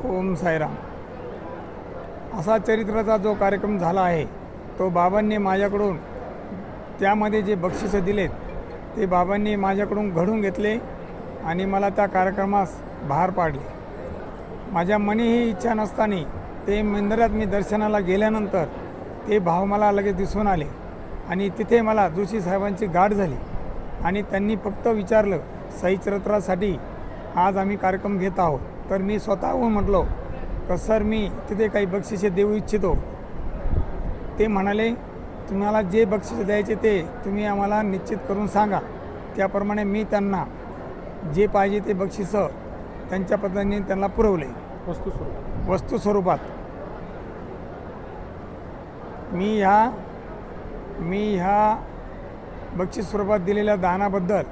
ओम साईराम. असा चरित्राचा जो कार्यक्रम झाला आहे तो बाबांनी माझ्याकडून त्यामध्ये जे बक्षिसं दिलेत ते बाबांनी माझ्याकडून घडून घेतले आणि मला त्या कार्यक्रमास बाहेर पाडले. माझ्या मनी ही इच्छा नसताना ते मंदिरात मी दर्शनाला गेल्यानंतर ते भाव मला लगेच दिसून आले आणि तिथे मला जोशी साहेबांची गाठ झाली आणि त्यांनी फक्त विचारलं, साई चरित्रासाठी आज आम्ही कार्यक्रम घेत आहोत. तर मी स्वतःहून म्हटलो तर सर मी तिथे काही बक्षिसे देऊ इच्छितो. ते म्हणाले तुम्हाला जे बक्षीस द्यायचे ते तुम्ही आम्हाला निश्चित करून सांगा. त्याप्रमाणे मी त्यांना जे पाहिजे ते बक्षिसं त्यांच्या पद्धतीने त्यांना पुरवले वस्तू स्वरूपात. मी ह्या बक्षीस स्वरूपात दिलेल्या दानाबद्दल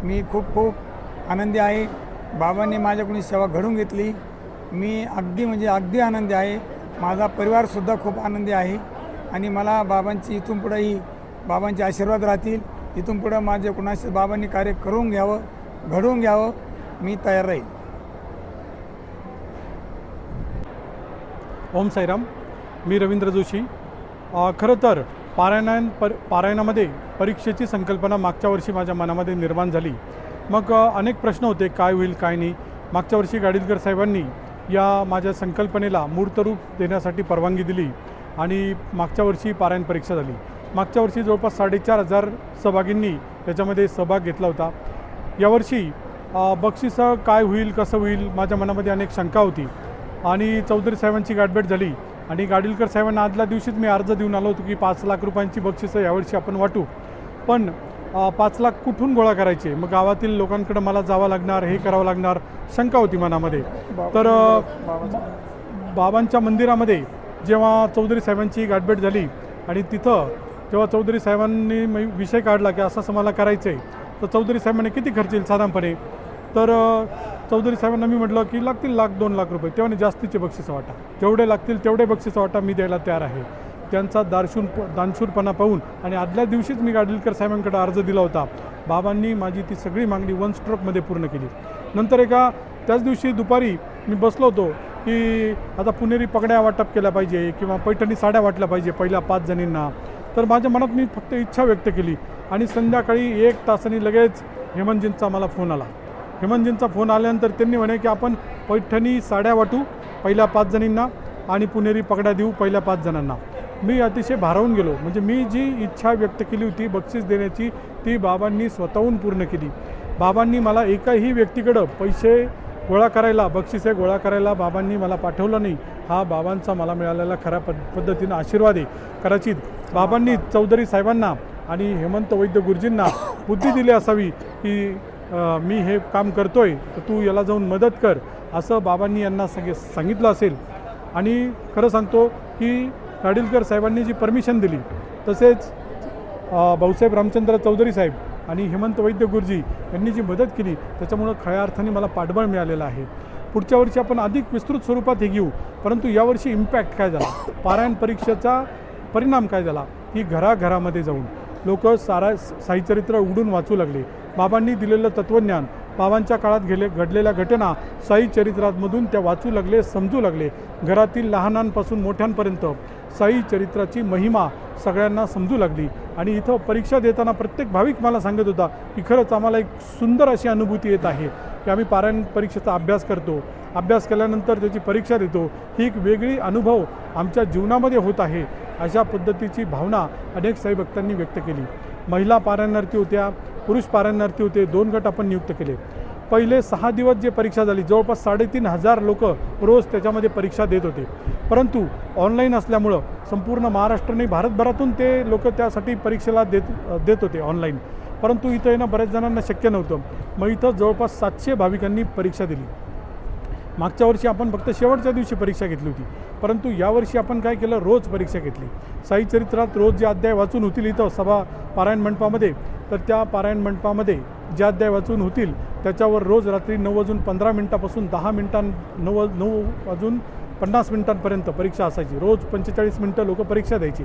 मी खूप खूप आनंदी आहे. बाबांनी माझ्याकडून सेवा घडून घेतली. मी अगदी आनंदी आहे. माझा परिवारसुद्धा खूप आनंदी आहे आणि मला बाबांची इथून पुढेही बाबांचे आशीर्वाद राहतील. इथून पुढं माझे कुणाशी बाबांनी कार्य करून घ्यावं, घडवून घ्यावं, मी तयार राहील. ओम साईराम. मी रवींद्र जोशी. खरं तर पारायणामध्ये परीक्षेची संकल्पना मागच्या वर्षी माझ्या मनामध्ये निर्माण झाली. मग अनेक प्रश्न होते, काय होईल काय नाही. मागच्या वर्षी गाडीलकर साहेबांनी या माझ्या संकल्पनेला मूर्तरूप देण्यासाठी परवानगी दिली आणि मागच्या वर्षी पारायण परीक्षा झाली. मागच्या वर्षी जवळपास 4,500 सहभागींनी त्याच्यामध्ये सहभाग घेतला होता. यावर्षी बक्षिसं काय होईल कसं होईल माझ्या मनामध्ये अनेक शंका होती आणि चौधरी साहेबांची गाठभेट झाली आणि गाडीलकर साहेबांना आदल्या दिवशीच मी अर्ज देऊन आलो होतो की 5 लाख रुपयांची बक्षिसं यावर्षी आपण वाटू. पण 5 लाख कुठून गोळा करायचे, मग गावातील लोकांकडे मला जावं लागणार, हे करावं लागणार, शंका होती मनामध्ये. तर बाबांच्या मंदिरामध्ये जेव्हा चौधरी साहेबांची गाठभेट झाली आणि तिथं जेव्हा चौधरी साहेबांनी विषय काढला की असं मला करायचं आहे, तर चौधरी साहेबांनी किती खर्च येईल साधारणपणे, तर चौधरी साहेबांना मी म्हटलं की लागतील 1,00,000-2 लाख रुपये. तेव्हा जास्तीचे बक्षीस वाटा, जेवढे लागतील तेवढे बक्षीस वाटा, मी द्यायला तयार आहे. त्यांचा दानशूरपणा पाहून आणि आदल्या दिवशीच मी गाडीलकर साहेबांकडे अर्ज दिला होता. बाबांनी माझी ती सगळी मागणी 1 स्ट्रोकमध्ये पूर्ण केली. नंतर त्याच दिवशी दुपारी मी बसलो होतो की आता पुणेरी पगड्या वाटप केल्या पाहिजे किंवा पैठणी साड्या वाटल्या पाहिजे पहिल्या 5 जणींना. तर माझ्या मनात मी फक्त इच्छा व्यक्त केली आणि संध्याकाळी 1 तासांनी लगेच हेमंतजींचा मला फोन आला. हेमंतजींचा फोन आल्यानंतर त्यांनी म्हणे की आपण पैठणी साड्या वाटू पहिल्या 5 जणींना आणि पुणेरी पगड्या देऊ पहिल्या 5 जणांना. मी अतिशय भारावून गेलो. म्हणजे मी जी इच्छा व्यक्त केली होती बक्षीस देण्याची ती बाबांनी स्वतःहून पूर्ण केली. बाबांनी मला एकाही व्यक्तीकडं पैसे गोळा करायला, बक्षिसे गोळा करायला बाबांनी मला पाठवलं नाही. हा बाबांचा मला मिळालेला खऱ्या पद्धतीनं आशीर्वाद आहे. कदाचित बाबांनी चौधरी साहेबांना आणि हेमंत वैद्य गुरुजींना बुद्धी दिली असावी की मी हे काम करतोय तर तू याला जाऊन मदत कर, असं बाबांनी यांना सांगितलं असेल. आणि खरं सांगतो की गाडीलकर साहेबांनी जी परमिशन दिली, तसेच भाऊसाहेब रामचंद्र चौधरी साहेब आणि हेमंत वैद्य गुरुजी यांनी जी मदत केली त्याच्यामुळं खऱ्या अर्थाने मला पाठबळ मिळालेलं आहे. पुढच्या वर्षी आपण अधिक विस्तृत स्वरूपात हे घेऊ. परंतु यावर्षी इम्पॅक्ट काय झाला, पारायण परीक्षेचा परिणाम काय झाला, की घराघरामध्ये जाऊन लोक साईचरित्र उघडून वाचू लागले. बाबांनी दिलेलं तत्त्वज्ञान, बाबांच्या काळात घडलेल्या घटना साई चरित्रामधून त्या वाचू लागले, समजू लागले. घरातील लहानांपासून मोठ्यांपर्यंत साई चरित्राची महिमा सगळ्यांना समजू लागली. आणि इथं परीक्षा देताना प्रत्येक भाविक मला सांगत होता की खरंच आम्हाला एक सुंदर अशी अनुभूती येत आहे की आम्ही पारायण परीक्षेचा अभ्यास करतो, अभ्यास केल्यानंतर त्याची परीक्षा देतो, ही एक वेगळी अनुभव आमच्या जीवनामध्ये होत आहे. अशा पद्धतीची भावना अनेक साई भक्तांनी व्यक्त केली. महिला पारायणार्थी होत्या, पुरुष पारायणार्थी होते. 2 गट आपण नियुक्त केले. पहिले 6 दिवस जे परीक्षा झाली जवळपास 3,500 लोक रोज त्याच्यामध्ये परीक्षा देत होते. परंतु ऑनलाईन असल्यामुळं संपूर्ण महाराष्ट्र नाही भारतभरातून ते लोक त्यासाठी परीक्षेला देत होते ऑनलाईन. परंतु इथं येणं बऱ्याच जणांना शक्य नव्हतं. मग इथं जवळपास 700 भाविकांनी परीक्षा दिली. मागच्या वर्षी आपण फक्त शेवटच्या दिवशी परीक्षा घेतली होती, परंतु यावर्षी आपण काय केलं, रोज परीक्षा घेतली. साई चरित्रात रोज जे अध्याय वाचून होतील इथं पारायण मंडपामध्ये, तर त्या पारायण मंडपामध्ये जे अध्याय वाचून होतील त्याच्यावर रोज रात्री 9:15 10 9:50 परीक्षा असायची. रोज 45 मिनटं लोक परीक्षा द्यायची.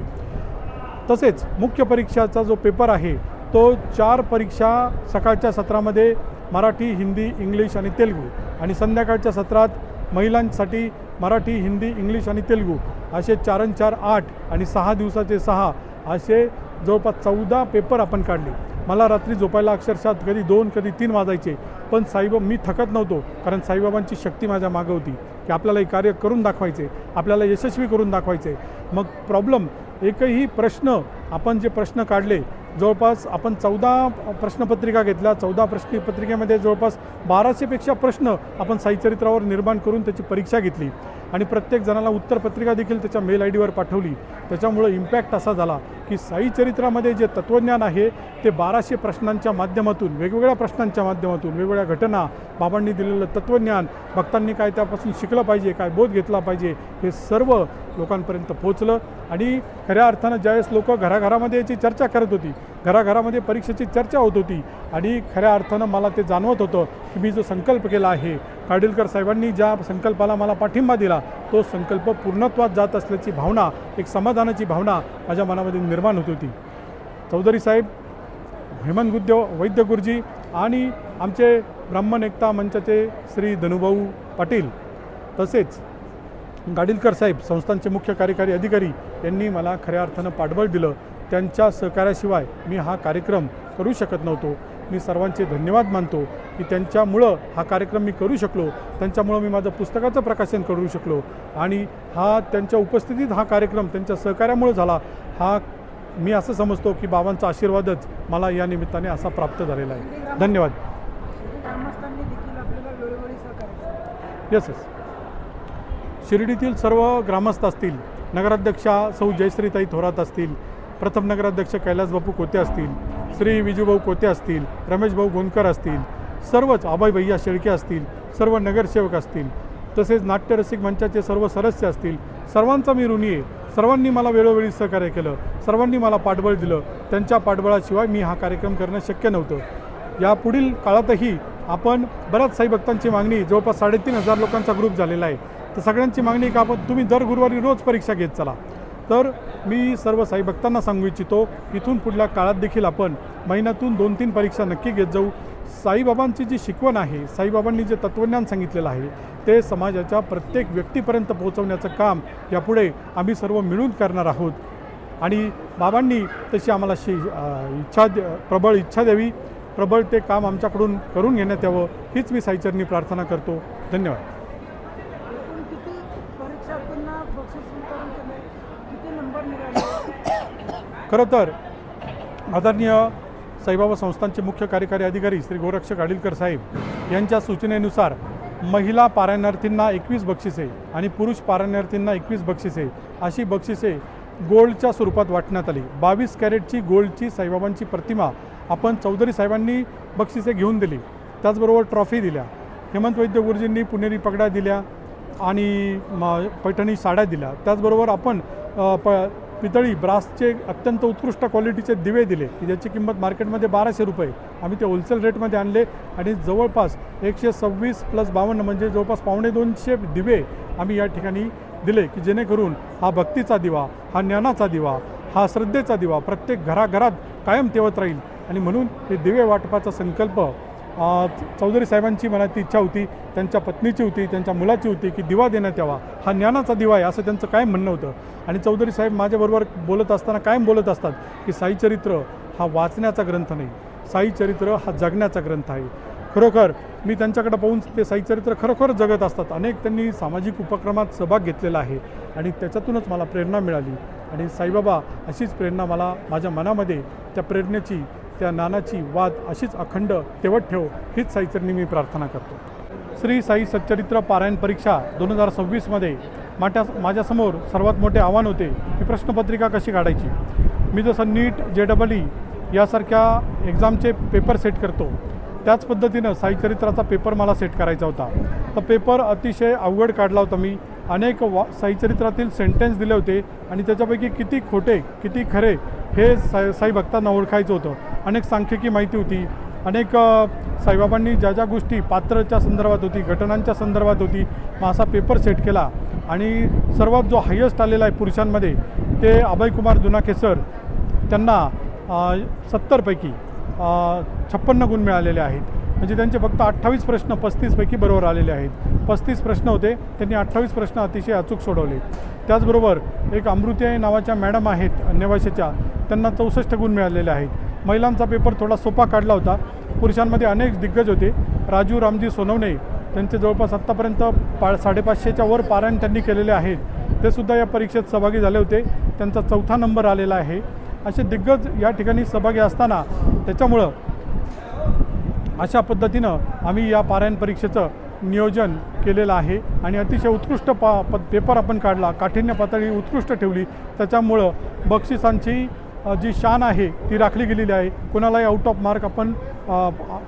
तसेच मुख्य परीक्षाचा जो पेपर आहे तो 4 परीक्षा सकाळच्या सत्रामध्ये मराठी, हिंदी, इंग्लिश आणि तेलुगू आणि संध्याकाळच्या सत्रात महिलांसाठी मराठी, हिंदी, इंग्लिश आणि तेलुगू असे 4 आणि 4 8 आणि 6 दिवसाचे 6 असे जवळपास 14 पेपर आपण काढले. मला रात्री झोपायला अक्षरशः कधी 2 कधी 3 वाजायचे, पण मी थकत नव्हतो, कारण साईबाबांची शक्ती माझ्या मागं होती की आपल्याला हे कार्य करून दाखवायचे, आपल्याला यशस्वी करून दाखवायचे. मग प्रॉब्लेम एकही प्रश्न आपण जे प्रश्न काढले, जवळपास आपण 14 प्रश्नपत्रिका घेतल्या. 14 प्रश्नपत्रिकेमध्ये जवळपास 1200पेक्षा प्रश्न आपण साईचरित्रावर निर्माण करून त्याची परीक्षा घेतली आणि प्रत्येक जणाला उत्तरपत्रिका देखील त्याच्या मेल आय डीवर पाठवली. त्याच्यामुळं इम्पॅक्ट असा झाला की साईचरित्रामध्ये जे तत्त्वज्ञान आहे ते 1200 प्रश्नांच्या माध्यमातून, वेगवेगळ्या प्रश्नांच्या माध्यमातून, वेगवेगळ्या घटना, बाबांनी दिलेलं तत्त्वज्ञान, भक्तांनी काय त्यापासून शिकलं पाहिजे, काय बोध घेतला पाहिजे, हे सर्व लोकांपर्यंत पोहोचलं. आणि खऱ्या अर्थानं ज्यावेळेस लोक घराघरामध्ये याची चर्चा करत होती, घराघरामध्ये परीक्षेची चर्चा होत होती आणि खऱ्या अर्थानं मला ते जाणवत होतं की मी जो संकल्प केला आहे, काडिलकर साहेबांनी ज्या संकल्पाला मला पाठिंबा दिला, तो संकल्प पूर्णत्वात जात असल्याची भावना, एक समाधानाची भावना माझ्या मनामध्ये निर्माण होत होती. चौधरी साहेब, हेमंत वैद्य गुरुजी आणि आमचे ब्राह्मण एकता मंचाचे श्री धनुभाऊ पाटील, तसेच काडिलकर साहेब संस्थांचे मुख्य कार्यकारी अधिकारी यांनी मला खऱ्या अर्थानं पाठबळ दिलं. त्यांच्या सहकार्याशिवाय मी हा कार्यक्रम करू शकत नव्हतो. मी सर्वांचे धन्यवाद मानतो की त्यांच्यामुळं हा कार्यक्रम मी करू शकलो, त्यांच्यामुळं मी माझं पुस्तकाचं प्रकाशन करू शकलो आणि हा त्यांच्या उपस्थितीत हा कार्यक्रम त्यांच्या सहकार्यामुळे झाला. हा मी असं समजतो की बाबांचा आशीर्वादच मला या निमित्ताने असा प्राप्त झालेला आहे. धन्यवाद. येस. शिर्डीतील सर्व ग्रामस्थ असतील, नगराध्यक्षा सौ जयश्रीताई थोरात असतील, प्रथम नगराध्यक्ष कैलासबापू कोते असतील, श्री विजूभाऊ कोते असतील, रमेशभाऊ गोंदकर असतील, सर्वच अभय भैया शेळके असतील, सर्व नगरसेवक असतील, तसेच नाट्यरसिक मंचाचे सर्व सदस्य असतील, सर्वांचा मी ऋणी आहे. सर्वांनी मला वेळोवेळी सहकार्य केलं, सर्वांनी मला पाठबळ दिलं. त्यांच्या पाठबळाशिवाय मी हा कार्यक्रम करणं शक्य नव्हतं. या पुढील काळातही आपण बऱ्याच साई भक्तांची मागणी, जवळपास 3500 लोकांचा ग्रुप झालेला आहे, तर सगळ्यांची मागणी का आपण तुम्ही दर गुरुवारी रोज परीक्षा घेत चला. तर मी सर्व साई भक्तांना सांगू इच्छितो, इथून पुढल्या काळात देखील आपण महिन्यातून 2-3 परीक्षा नक्की घेत जाऊ. साईबाबांची जी शिकवण आहे, साईबाबांनी जे तत्त्वज्ञान सांगितलेलं आहे, ते समाजाच्या प्रत्येक व्यक्तीपर्यंत पोहोचवण्याचं काम यापुढे आम्ही सर्व मिळून करणार आहोत. आणि बाबांनी तशी आम्हाला प्रबळ इच्छा द्यावी, प्रबळ ते काम आमच्याकडून करून घेण्यात यावं, हीच मी साईचरणी प्रार्थना करतो. धन्यवाद. खरं तर आदरणीय साईबाबा संस्थांचे मुख्य कार्यकारी अधिकारी श्री गोरक्ष काडिलकर साहेब यांच्या सूचनेनुसार महिला पारायणार्थींना 21 बक्षिसे आणि पुरुष पारायणार्थींना 21 बक्षिसे अशी बक्षिसे गोल्डच्या स्वरूपात वाटण्यात आली. 22 कॅरेटची गोल्डची साईबाबांची प्रतिमा आपण चौधरी साहेबांनी बक्षिसे घेऊन दिली. त्याचबरोबर ट्रॉफी दिल्या. हेमंत वैद्य गुरुजींनी पुणेरी पगड्या दिल्या आणि पैठणी साड्या दिल्या. त्याचबरोबर आपण पितळी ब्रासचे अत्यंत उत्कृष्ट क्वालिटीचे दिवे दिले की ज्याची किंमत मार्केटमध्ये 1200 रुपये. आम्ही ते होलसेल रेटमध्ये आणले आणि जवळपास 126 + 52 म्हणजे जवळपास 250 दिवे आम्ही या ठिकाणी दिले की जेणेकरून हा भक्तीचा दिवा, हा ज्ञानाचा दिवा, हा श्रद्धेचा दिवा प्रत्येक घराघरात कायम तेवत राहील. आणि म्हणून हे दिवे वाटपाचा संकल्प चौधरी साहेबांची मनाची इच्छा होती, त्यांच्या पत्नीची होती, त्यांच्या मुलाची होती की दिवा देण्यात यावा. हा ज्ञानाचा दिवा आहे असं त्यांचं कायम म्हणणं होतं. आणि चौधरी साहेब माझ्याबरोबर बोलत असताना कायम बोलत असतात की साईचरित्र हा वाचण्याचा ग्रंथ नाही, साईचरित्र हा जगण्याचा ग्रंथ आहे. खरोखर मी त्यांच्याकडे पाहून ते साईचरित्र खरोखर जगत असतात. अनेक त्यांनी सामाजिक उपक्रमात सहभाग घेतलेला आहे आणि त्याच्यातूनच मला प्रेरणा मिळाली. आणि साईबाबा अशीच प्रेरणा मला माझ्या मनामध्ये त्या प्रेरणेची, त्या ज्ञानाची वाद अशीच अखंड तेवत ठेव, हीच साईचरणी मी प्रार्थना करतो. श्री साई सच्चरित्र पारायण परीक्षा 2026मध्ये माझ्यासमोर सर्वात मोठे आव्हान होते की प्रश्नपत्रिका कशी काढायची. मी जसं नीट, JEE यासारख्या एक्झामचे पेपर सेट करतो त्याच पद्धतीनं साईचरित्राचा पेपर मला सेट करायचा होता. तर पेपर अतिशय अवघड काढला होता मी. अनेक साईचरित्रातील सेंटेन्स दिले होते आणि त्याच्यापैकी किती खोटे किती खरे हे साई भक्तांना ओळखायचं होतं. अनेक सांख्यिकी माहिती होती, अनेक साईबाबांनी ज्या ज्या गोष्टी पात्राच्या संदर्भात होती, घटनांच्या संदर्भात होती. मग असा पेपर सेट केला आणि सर्वात जो हायेस्ट आलेला आहे पुरुषांमध्ये ते अभयकुमार दुनाखे सर, त्यांना 70 पैकी 56 गुण मिळालेले आहेत. म्हणजे त्यांचे फक्त 28 प्रश्न 35पैकी बरोबर आलेले आहेत. 35 प्रश्न होते, त्यांनी 28 प्रश्न अतिशय अचूक सोडवले. त्याचबरोबर एक अमृती नावाच्या मॅडम आहेत नेवाशाच्या, त्यांना 64 गुण मिळालेले आहेत. महिलांचा पेपर थोडा सोपा काढला होता. पुरुषांमध्ये अनेक दिग्गज होते. राजू रामजी सोनवणे, त्यांचे जवळपास आत्तापर्यंत 550च्या वर पारायण त्यांनी केलेले आहेत. ते सुद्धा या परीक्षेत सहभागी झाले होते. त्यांचा 4था नंबर आलेला आहे. असे दिग्गज या ठिकाणी सहभागी असताना त्याच्यामुळं अशा पद्धतीनं आम्ही या पारायण परीक्षेचं नियोजन केलेलं आहे आणि अतिशय उत्कृष्ट पेपर आपण काढला. काठिण्य पातळी उत्कृष्ट ठेवली. त्याच्यामुळं बक्षिसांची जी शान आहे ती राखली गेलेली आहे. कोणालाही आउट ऑफ मार्क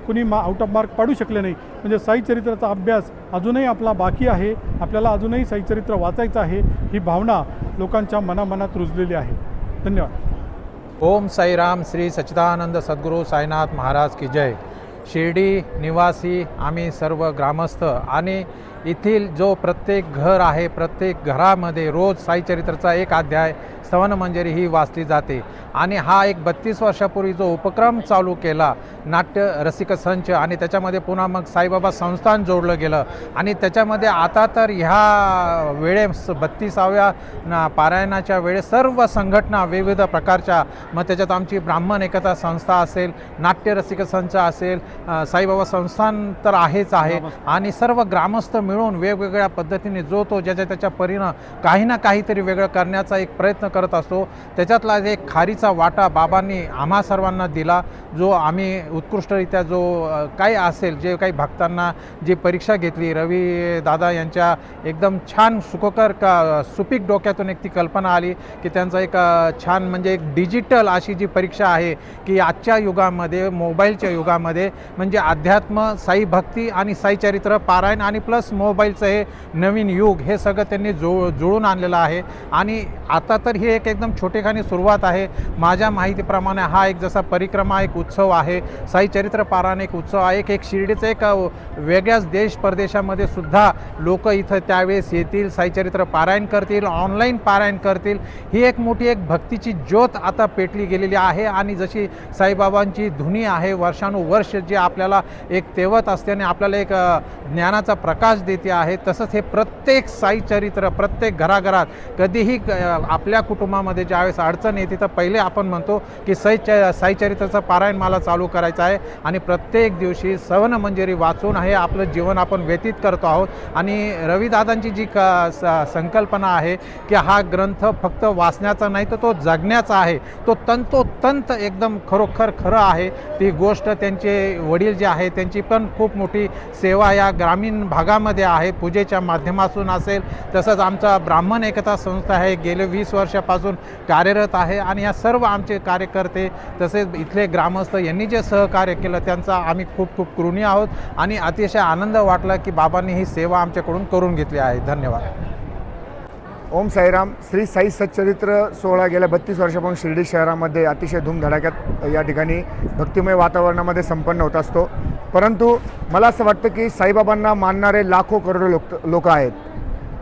कुणी आउट ऑफ मार्क पाडू शकले नाही. म्हणजे साईचरित्राचा अभ्यास अजूनही आपला बाकी आहे. आपल्याला अजूनही साईचरित्र वाचायचं आहे, ही भावना लोकांच्या मनामनात रुजलेली आहे. धन्यवाद. ओम साईराम. श्री सच्चिदानंद सद्गुरू साईनाथ महाराज की जय. शिर्डी निवासी आम्ही सर्व ग्रामस्थ आणि येथील जो प्रत्येक घर आहे, प्रत्येक घरामध्ये रोज साईचरित्राचा एक अध्याय स्तवनमंजरी ही वाचली जाते. आणि हा एक 32 वर्षापूर्वी जो उपक्रम चालू केला नाट्य रसिक संच, आणि त्याच्यामध्ये पुन्हा मग साईबाबा संस्थान जोडलं गेलं. आणि त्याच्यामध्ये आता तर ह्या वेळेस 32व्या पारायणाच्या वेळेस सर्व संघटना विविध प्रकारच्या, मग त्याच्यात आमची ब्राह्मण एकता संस्था असेल, नाट्य रसिक संच असेल, साईबाबा संस्थान तर आहेच आहे, आणि सर्व ग्रामस्थ मिळून वेगवेगळ्या पद्धतीने जो तो ज्याच्या त्याच्या परीनं काही ना काहीतरी वेगळं करण्याचा एक प्रयत्न करत असतो. त्याच्यातला एक खारीचा वाटा बाबांनी आम्हा सर्वांना दिला, जो आम्ही उत्कृष्टरित्या जो काही असेल, जे काही भक्तांना जी परीक्षा घेतली, रवी दादा यांच्या एकदम छान सुपीक डोक्यातून एक ती कल्पना आली की त्यांचा एक छान म्हणजे एक डिजिटल अशी जी परीक्षा आहे की आजच्या युगामध्ये, मोबाईलच्या युगामध्ये, म्हणजे अध्यात्म, साई भक्ती आणि साईचरित्र पारायण आणि प्लस मोबाईलचं हे नवीन युग, हे सगळं त्यांनी जुळून आणलेलं आहे. आणि आता तर ही एक एकदम छोटेखानी सुरुवात आहे. माझ्या माहितीप्रमाणे हा एक जसा परिक्रमा एक उत्सव आहे, साईचरित्र पारायण एक उत्सव आहे, एक शिर्डीचं एक वेगळ्याच देश परदेशामध्ये सुद्धा लोक इथं त्यावेळेस येतील, साईचरित्र पारायण करतील, ऑनलाईन पारायण करतील. ही एक मोठी एक भक्तीची ज्योत आता पेटली गेलेली आहे. आणि जशी साईबाबांची धुनी आहे वर्षानुवर्ष जी आपल्याला एक तेवत असते आणि आपल्याला एक ज्ञानाचा प्रकाश देते आहे, तसंच हे प्रत्येक साईचरित्र प्रत्येक घराघरात कधीही आपल्या कुटुंबामध्ये ज्यावेळेस अडचण येते तर पहिले आपण म्हणतो की साईचरित्राचं पारायण मला चालू करायचं आहे. आणि प्रत्येक दिवशी स्तवनमंजरी वाचून हे आपलं जीवन आपण व्यतीत करतो आहोत. आणि रविदादांची जी संकल्पना आहे की हा ग्रंथ फक्त वाचण्याचा नाही तर तो जगण्याचा आहे, तो तंतोतंत एकदम खरोखर खरं आहे. ती गोष्ट त्यांचे वडील जे आहे त्यांची पण खूप मोठी सेवा या ग्रामीण भागामध्ये आहे, पूजेच्या माध्यमातून असेल. तसंच आमचा ब्राह्मण एकता संस्था आहे, गेले 20 वर्षापासून कार्यरत आहे. आणि या सर्व आमचे कार्यकर्ते तसेच इथले ग्रामस्थ यांनी जे सहकार्य केलं त्यांचा आम्ही खूप खूप ऋणी आहोत. आणि अतिशय आनंद वाटला की बाबांनी ही सेवा आमच्याकडून करून घेतली आहे. धन्यवाद. ओम साईराम. श्री साई सच्चरित्र सोहळा गेल्या 32 वर्षापासून शिर्डी शहरामध्ये अतिशय धूमधडाक्यात या ठिकाणी भक्तिमय वातावरणामध्ये संपन्न होत असतो. परंतु मला असं वाटतं की साईबाबांना मानणारे लाखो करोडो लोक आहेत,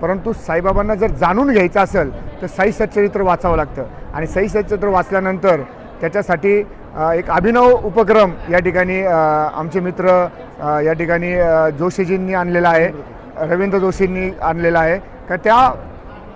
परंतु साईबाबांना जर जाणून घ्यायचं असेल तर साई सच्चरित्र वाचावं लागतं. आणि साई सच्चरित्र वाचल्यानंतर त्याच्यासाठी एक अभिनव उपक्रम या ठिकाणी आमचे मित्र या ठिकाणी जोशीजींनी आणलेला आहे, रवींद्र जोशींनी आणलेला आहे. का त्या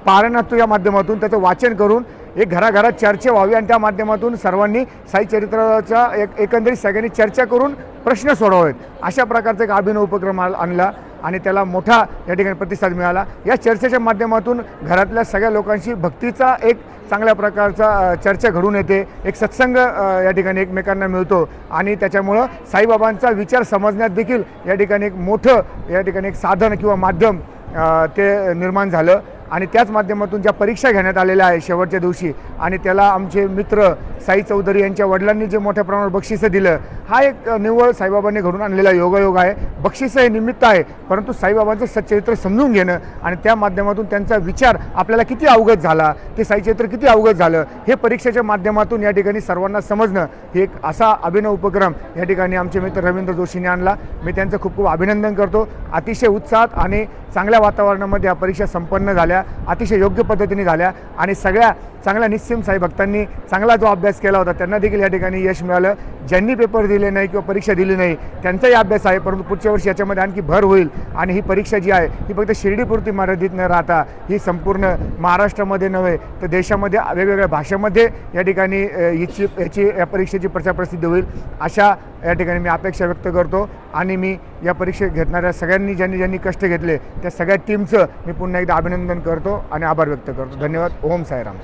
पारायणाच्या माध्यमातून त्याचं वाचन करून एक घराघरात चर्चा व्हावी आणि त्या माध्यमातून सर्वांनी साईचरित्राच्या एकंदरीत सगळ्यांनी चर्चा करून प्रश्न सोडवावेत, अशा प्रकारचा एक अभिनव उपक्रम आणला आणि त्याला मोठा या ठिकाणी प्रतिसाद मिळाला. या चर्चेच्या माध्यमातून घरातल्या सगळ्या लोकांशी भक्तीचा एक चांगल्या प्रकारचा चर्चा घडून येते, एक सत्संग या ठिकाणी एकमेकांना मिळतो. आणि त्याच्यामुळं साईबाबांचा विचार समजण्यात देखील या ठिकाणी एक मोठं या ठिकाणी एक साधन किंवा माध्यम ते निर्माण झालं. आणि त्याच माध्यमातून ज्या परीक्षा घेण्यात आलेल्या आहे शेवटच्या दिवशी, आणि त्याला आमचे मित्र साई चौधरी यांच्या वडिलांनी जे मोठ्या प्रमाणावर बक्षिसं दिलं, हा एक निव्वळ साईबाबांनी घडून आणलेला योगायोग आहे. बक्षिसं हे निमित्त आहे, परंतु साईबाबांचं सच्चरित्र समजून घेणं आणि त्या माध्यमातून त्यांचा विचार आपल्याला किती अवगत झाला, ते साईचरित्र किती अवगत झालं, हे परीक्षेच्या माध्यमातून या ठिकाणी सर्वांना समजणं, हे एक असा अभिनव उपक्रम या ठिकाणी आमचे मित्र रवींद्र जोशींनी आणला. मी त्यांचं खूप खूप अभिनंदन करतो. अतिशय उत्साहात आणि चांगल्या वातावरणामध्ये या परीक्षा संपन्न झाल्या, अतिशय योग्य पद्धतीने झाल्या. आणि सगळ्या चांगल्या निस्सीम साई भक्तांनी चांगला जो अभ्यास केला होता त्यांना देखील या ठिकाणी यश मिळालं. ज्यांनी पेपर दिले नाही किंवा परीक्षा दिली नाही त्यांचाही अभ्यास आहे, परंतु पुढच्या वर्षी याच्यामध्ये आणखी भर होईल आणि ही परीक्षा जी आहे ही फक्त शिर्डीपुरती मर्यादित न राहता ही संपूर्ण महाराष्ट्रामध्ये नव्हे तर देशामध्ये वेगवेगळ्या भाषेमध्ये या ठिकाणी या परीक्षेची प्रचार प्रसिद्धी होईल अशा या ठिकाणी मी अपेक्षा व्यक्त करतो आणि मी या परीक्षेत घेतणाऱ्या सगळ्यांनी ज्यांनी कष्ट घेतले त्या सगळ्या टीमचं मी पुन्हा एकदा अभिनंदन करतो आणि आभार व्यक्त करतो. धन्यवाद. ओम साईराम.